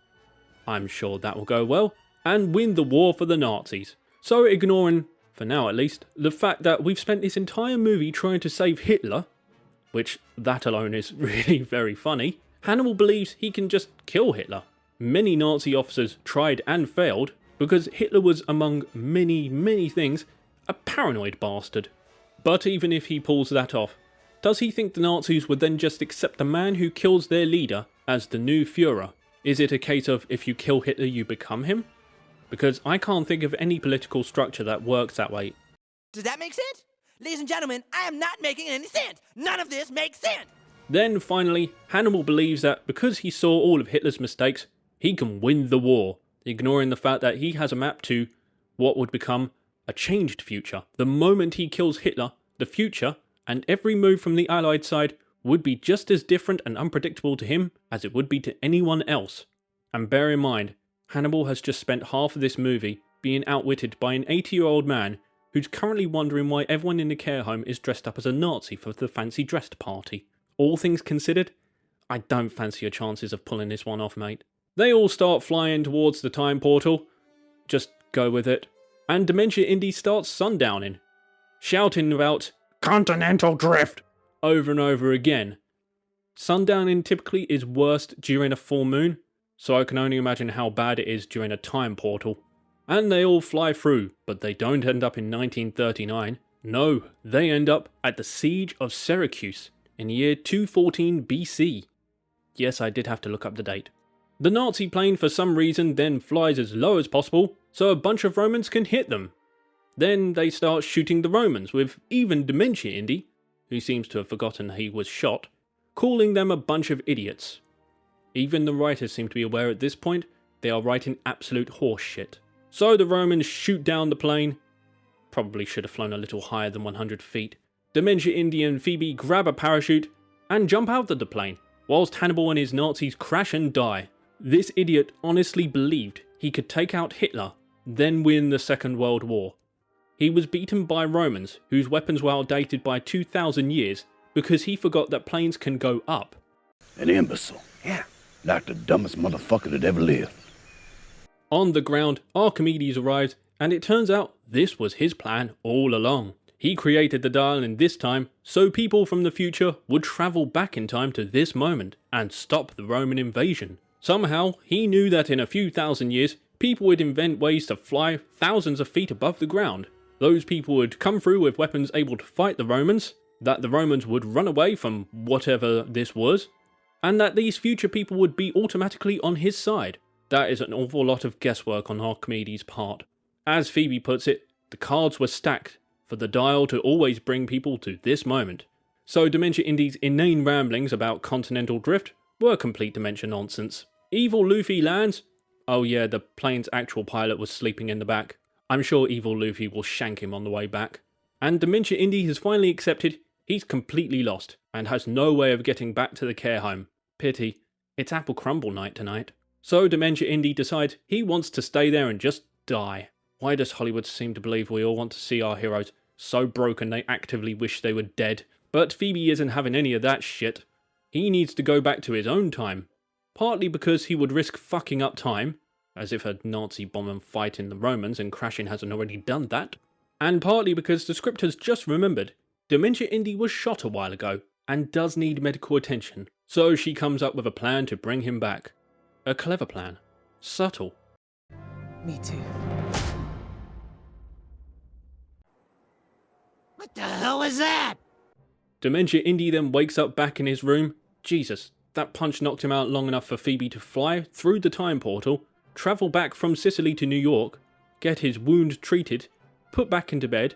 I'm sure that will go well, and win the war for the Nazis. So ignoring, for now at least, the fact that we've spent this entire movie trying to save Hitler, which that alone is really very funny, Hannibal believes he can just kill Hitler. Many Nazi officers tried and failed, because Hitler was, among many things, a paranoid bastard. But even if he pulls that off, does he think the Nazis would then just accept the man who kills their leader as the new Führer? Is it a case of if you kill Hitler you become him? Because I can't think of any political structure that works that way. Does that make sense? Ladies and gentlemen, I am not making any sense. None of this makes sense. Then finally, Hannibal believes that because he saw all of Hitler's mistakes, he can win the war, ignoring the fact that he has a map to what would become a changed future. The moment he kills Hitler, the future, and every move from the Allied side would be just as different and unpredictable to him as it would be to anyone else. And bear in mind, Hannibal has just spent half of this movie being outwitted by an 80-year-old man who's currently wondering why everyone in the care home is dressed up as a Nazi for the fancy dressed party. All things considered, I don't fancy your chances of pulling this one off, mate. They all start flying towards the time portal. Just go with it. And Dementia Indy starts sundowning, shouting about continental drift over and over again. Sundowning typically is worst during a full moon, so I can only imagine how bad it is during a time portal. And they all fly through, but they don't end up in 1939. No, they end up at the Siege of Syracuse in the year 214 BC. Yes, I did have to look up the date. The Nazi plane for some reason then flies as low as possible, so a bunch of Romans can hit them. Then they start shooting the Romans, with even Dementia Indy, who seems to have forgotten he was shot, calling them a bunch of idiots. Even the writers seem to be aware at this point they are writing absolute horse shit. So the Romans shoot down the plane. Probably should have flown a little higher than 100 feet. Dementia Indy and Phoebe grab a parachute and jump out of the plane, whilst Hannibal and his Nazis crash and die. This idiot honestly believed he could take out Hitler, then win the Second World War. He was beaten by Romans, whose weapons were outdated by 2,000 years, because he forgot that planes can go up. An imbecile. Yeah. Like the dumbest motherfucker that ever lived. On the ground, Archimedes arrives, and it turns out this was his plan all along. He created the dial in this time so people from the future would travel back in time to this moment and stop the Roman invasion. Somehow, he knew that in a few thousand years, people would invent ways to fly thousands of feet above the ground. Those people would come through with weapons able to fight the Romans, that the Romans would run away from whatever this was, and that these future people would be automatically on his side. That is an awful lot of guesswork on Archimedes' part. As Phoebe puts it, the cards were stacked for the dial to always bring people to this moment. So Dementia Indy's inane ramblings about continental drift were complete dementia nonsense. Evil Luffy lands. Oh yeah, the plane's actual pilot was sleeping in the back. I'm sure Evil Luffy will shank him on the way back. And Dementia Indy has finally accepted he's completely lost and has no way of getting back to the care home. Pity, it's apple crumble night tonight. So Dementia Indy decides he wants to stay there and just die. Why does Hollywood seem to believe we all want to see our heroes so broken they actively wish they were dead? But Phoebe isn't having any of that shit. He needs to go back to his own time. Partly because he would risk fucking up time, as if a Nazi bomber fighting the Romans and crashing hasn't already done that. And partly because the script has just remembered Dementia Indy was shot a while ago and does need medical attention. So she comes up with a plan to bring him back. A clever plan. Subtle. Me too. What the hell is that? Dementia Indy then wakes up back in his room. Jesus, that punch knocked him out long enough for Phoebe to fly through the time portal, travel back from Sicily to New York, get his wound treated, put back into bed,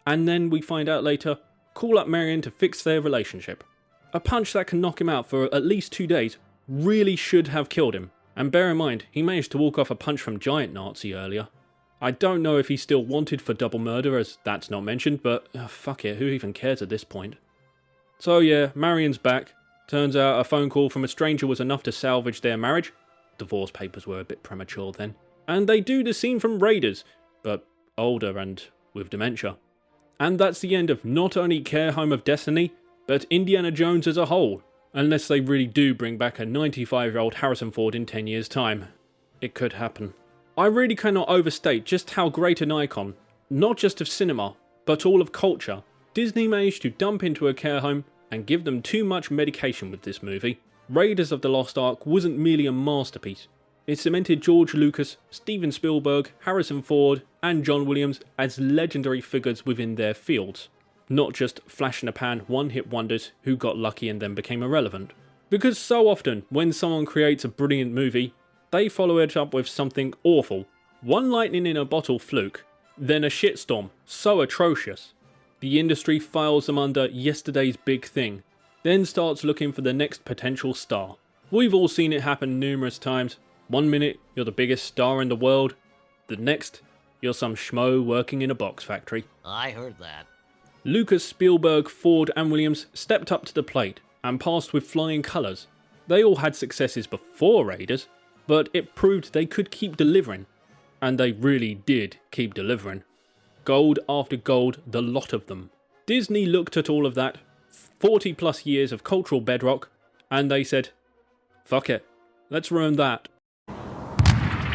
and then we find out later, call up Marion to fix their relationship. A punch that can knock him out for at least 2 days really should have killed him. And bear in mind, he managed to walk off a punch from Giant Nazi earlier. I don't know if he's still wanted for double murder, as that's not mentioned, but fuck it, who even cares at this point? So yeah, Marion's back. Turns out a phone call from a stranger was enough to salvage their marriage. Divorce papers were a bit premature then. And they do the scene from Raiders, but older and with dementia. And that's the end of not only Care Home of Destiny, but Indiana Jones as a whole. Unless they really do bring back a 95-year-old Harrison Ford in 10 years' time. It could happen. I really cannot overstate just how great an icon, not just of cinema, but all of culture, Disney managed to dump into a care home and give them too much medication with this movie. Raiders of the Lost Ark wasn't merely a masterpiece. It cemented George Lucas, Steven Spielberg, Harrison Ford, and John Williams as legendary figures within their fields. Not just flash-in-the-pan one-hit wonders who got lucky and then became irrelevant. Because so often, when someone creates a brilliant movie, they follow it up with something awful. One lightning in a bottle fluke, then a shitstorm so atrocious. The industry files them under yesterday's big thing, then starts looking for the next potential star. We've all seen it happen numerous times. One minute, you're the biggest star in the world. The next, you're some schmo working in a box factory. I heard that. Lucas, Spielberg, Ford and Williams stepped up to the plate and passed with flying colours. They all had successes before Raiders, but it proved they could keep delivering. And they really did keep delivering. Gold after gold, the lot of them. Disney looked at all of that, 40 plus years of cultural bedrock, and they said, fuck it, let's ruin that.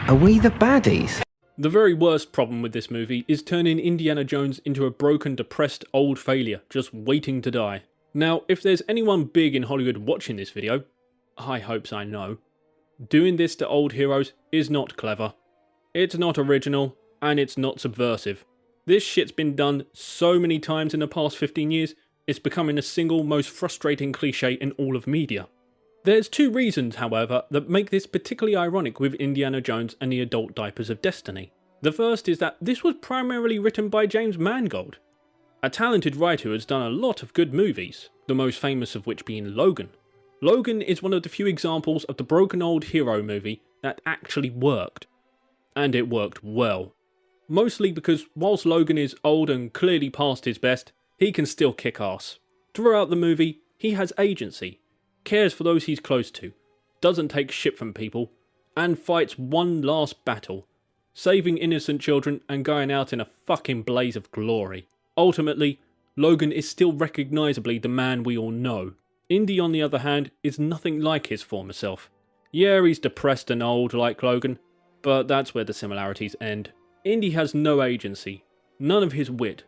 Are we the baddies? The very worst problem with this movie is turning Indiana Jones into a broken, depressed old failure, just waiting to die. Now, if there's anyone big in Hollywood watching this video, high hopes I know, doing this to old heroes is not clever. It's not original, and it's not subversive. This shit's been done so many times in the past 15 years, it's becoming the single most frustrating cliche in all of media. There's two reasons, however, that make this particularly ironic with Indiana Jones and the Adult Diapers of Destiny. The first is that this was primarily written by James Mangold, a talented writer who has done a lot of good movies, the most famous of which being Logan. Logan is one of the few examples of the broken old hero movie that actually worked. And it worked well. Mostly because whilst Logan is old and clearly past his best, he can still kick ass. Throughout the movie, he has agency, cares for those he's close to, doesn't take shit from people, and fights one last battle, saving innocent children and going out in a fucking blaze of glory. Ultimately, Logan is still recognisably the man we all know. Indy, on the other hand, is nothing like his former self. Yeah, he's depressed and old like Logan, but that's where the similarities end. Indy has no agency, none of his wit,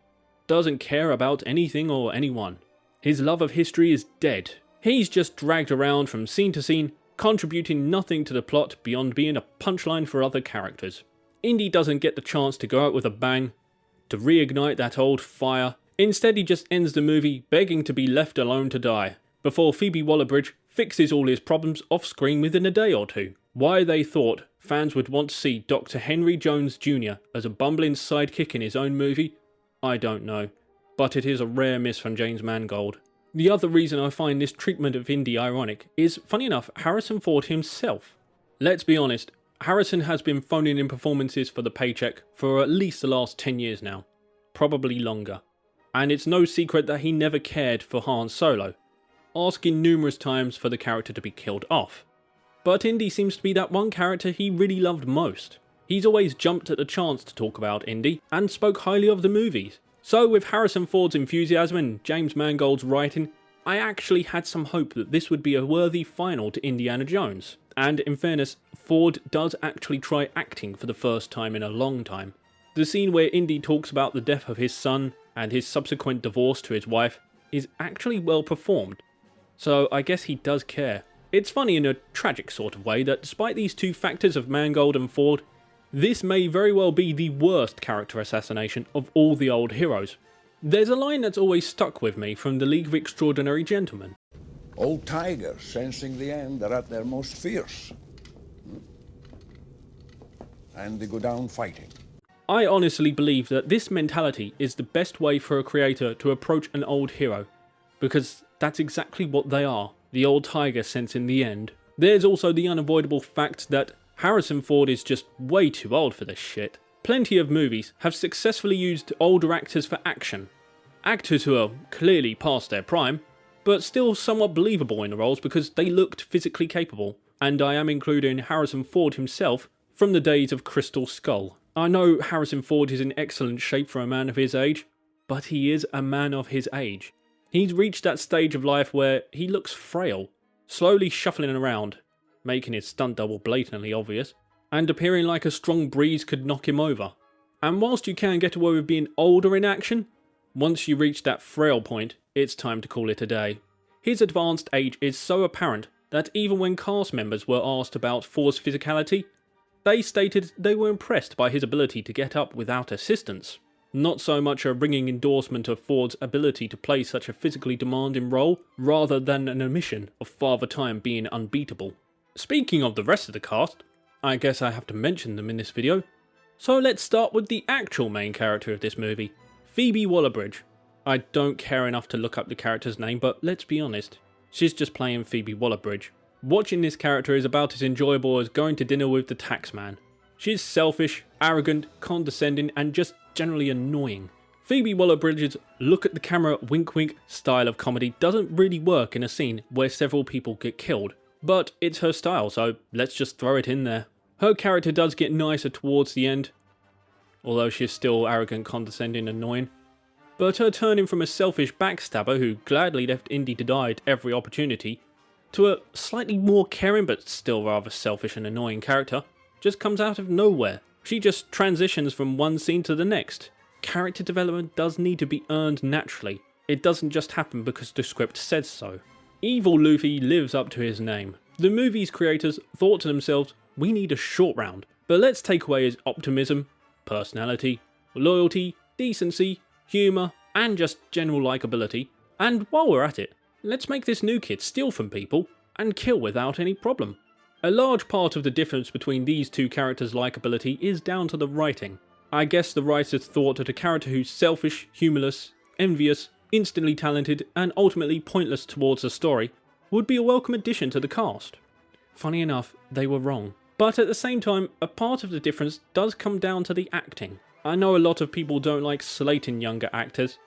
doesn't care about anything or anyone. His love of history is dead. He's just dragged around from scene to scene, contributing nothing to the plot beyond being a punchline for other characters. Indy doesn't get the chance to go out with a bang, to reignite that old fire. Instead, he just ends the movie begging to be left alone to die, before Phoebe Waller-Bridge fixes all his problems off screen within a day or two. Why they thought fans would want to see Dr. Henry Jones Jr. as a bumbling sidekick in his own movie, I don't know, but it is a rare miss from James Mangold. The other reason I find this treatment of Indy ironic is, funny enough, Harrison Ford himself. Let's be honest, Harrison has been phoning in performances for the paycheck for at least the last 10 years now, probably longer. And it's no secret that he never cared for Han Solo, asking numerous times for the character to be killed off. But Indy seems to be that one character he really loved most. He's always jumped at the chance to talk about Indy, and spoke highly of the movies. So with Harrison Ford's enthusiasm and James Mangold's writing, I actually had some hope that this would be a worthy final to Indiana Jones. And in fairness, Ford does actually try acting for the first time in a long time. The scene where Indy talks about the death of his son and his subsequent divorce to his wife is actually well performed. So I guess he does care. It's funny in a tragic sort of way that despite these two factors of Mangold and Ford, this may very well be the worst character assassination of all the old heroes. There's a line that's always stuck with me from the League of Extraordinary Gentlemen. Old tigers, sensing the end, are at their most fierce. And they go down fighting. I honestly believe that this mentality is the best way for a creator to approach an old hero, because that's exactly what they are, the old tiger sensing the end. There's also the unavoidable fact that Harrison Ford is just way too old for this shit. Plenty of movies have successfully used older actors for action. Actors who are clearly past their prime, but still somewhat believable in the roles because they looked physically capable. And I am including Harrison Ford himself from the days of Crystal Skull. I know Harrison Ford is in excellent shape for a man of his age, but he is a man of his age. He's reached that stage of life where he looks frail, slowly shuffling around, making his stunt double blatantly obvious, and appearing like a strong breeze could knock him over. And whilst you can get away with being older in action, once you reach that frail point, it's time to call it a day. His advanced age is so apparent that even when cast members were asked about Ford's physicality, they stated they were impressed by his ability to get up without assistance. Not so much a ringing endorsement of Ford's ability to play such a physically demanding role, rather than an admission of Father Time being unbeatable. Speaking of the rest of the cast, I guess I have to mention them in this video, so let's start with the actual main character of this movie, Phoebe Waller-Bridge. I don't care enough to look up the character's name, but let's be honest, she's just playing Phoebe Waller-Bridge. Watching this character is about as enjoyable as going to dinner with the taxman. She's selfish, arrogant, condescending, and just generally annoying. Phoebe Waller-Bridge's look at the camera wink wink style of comedy doesn't really work in a scene where several people get killed, but it's her style, so let's just throw it in there. Her character does get nicer towards the end, although she's still arrogant, condescending, and annoying. But her turning from a selfish backstabber who gladly left Indy to die at every opportunity, to a slightly more caring but still rather selfish and annoying character, just comes out of nowhere. She just transitions from one scene to the next. Character development does need to be earned naturally. It doesn't just happen because the script says so. Evil Luffy lives up to his name. The movie's creators thought to themselves, we need a short round, but let's take away his optimism, personality, loyalty, decency, humour, and just general likability. And while we're at it, let's make this new kid steal from people and kill without any problem. A large part of the difference between these two characters' likability is down to the writing. I guess the writers thought that a character who's selfish, humorless, envious, instantly talented, and ultimately pointless towards the story would be a welcome addition to the cast. Funny enough, they were wrong. But at the same time, a part of the difference does come down to the acting. I know a lot of people don't like slating younger actors,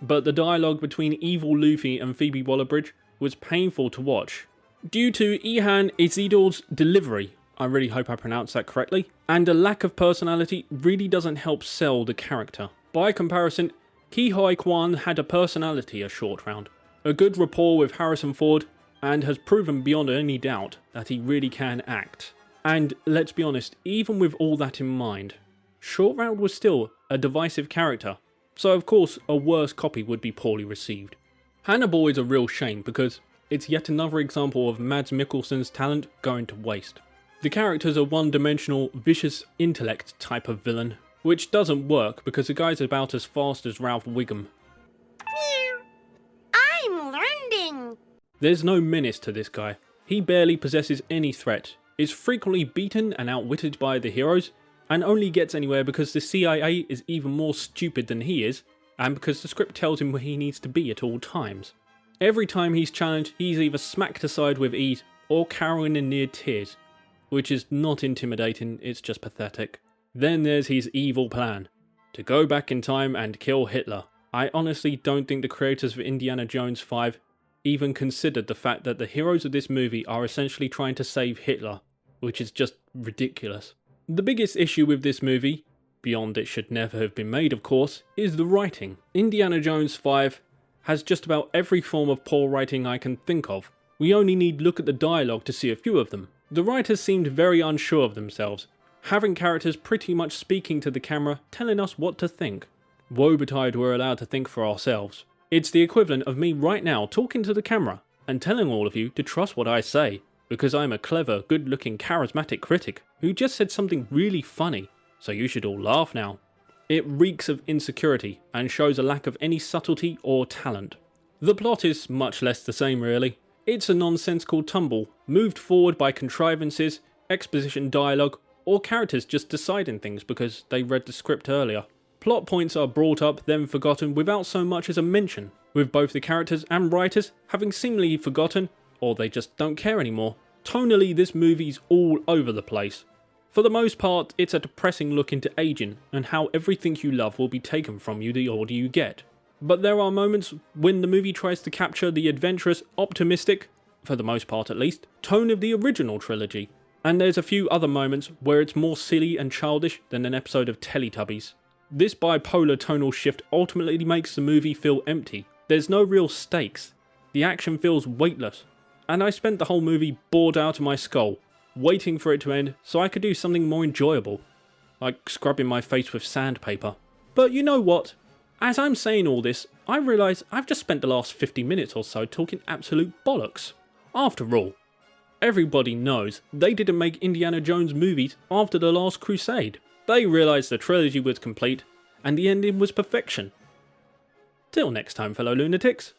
but the dialogue between Evil Luffy and Phoebe Waller-Bridge was painful to watch. Due to Ihan Izidor's delivery, I really hope I pronounced that correctly, and a lack of personality really doesn't help sell the character. By comparison, Ke Huy Quan had a personality a short round, a good rapport with Harrison Ford, and has proven beyond any doubt that he really can act. And let's be honest, even with all that in mind, Short Round was still a divisive character, so of course a worse copy would be poorly received. Hannibal is a real shame because it's yet another example of Mads Mikkelsen's talent going to waste. The character's a one-dimensional, vicious intellect type of villain, which doesn't work because the guy's about as fast as Ralph Wiggum. I'm learning. There's no menace to this guy. He barely possesses any threat, is frequently beaten and outwitted by the heroes, and only gets anywhere because the CIA is even more stupid than he is, and because the script tells him where he needs to be at all times. Every time he's challenged, he's either smacked aside with ease or cowering in near tears, which is not intimidating, it's just pathetic. Then there's his evil plan, to go back in time and kill Hitler. I honestly don't think the creators of Indiana Jones 5 even considered the fact that the heroes of this movie are essentially trying to save Hitler, which is just ridiculous. The biggest issue with this movie, beyond it should never have been made of course, is the writing. Indiana Jones 5 has just about every form of poor writing I can think of. We only need look at the dialogue to see a few of them. The writers seemed very unsure of themselves, having characters pretty much speaking to the camera telling us what to think. Woe betide we're allowed to think for ourselves. It's the equivalent of me right now talking to the camera and telling all of you to trust what I say, because I'm a clever, good-looking, charismatic critic who just said something really funny, so you should all laugh now. It reeks of insecurity and shows a lack of any subtlety or talent. The plot is much less the same really. It's a nonsensical tumble, moved forward by contrivances, exposition dialogue, or characters just deciding things because they read the script earlier. Plot points are brought up, then forgotten without so much as a mention, with both the characters and writers having seemingly forgotten, or they just don't care anymore. Tonally, this movie's all over the place. For the most part, it's a depressing look into aging, and how everything you love will be taken from you the older you get. But there are moments when the movie tries to capture the adventurous, optimistic, for the most part at least, tone of the original trilogy. And there's a few other moments where it's more silly and childish than an episode of Teletubbies. This bipolar tonal shift ultimately makes the movie feel empty. There's no real stakes. The action feels weightless. And I spent the whole movie bored out of my skull, waiting for it to end so I could do something more enjoyable, like scrubbing my face with sandpaper. But you know what? As I'm saying all this, I realise I've just spent the last 50 minutes or so talking absolute bollocks. After all, everybody knows they didn't make Indiana Jones movies after The Last Crusade. They realised the trilogy was complete, and the ending was perfection. Till next time, fellow lunatics.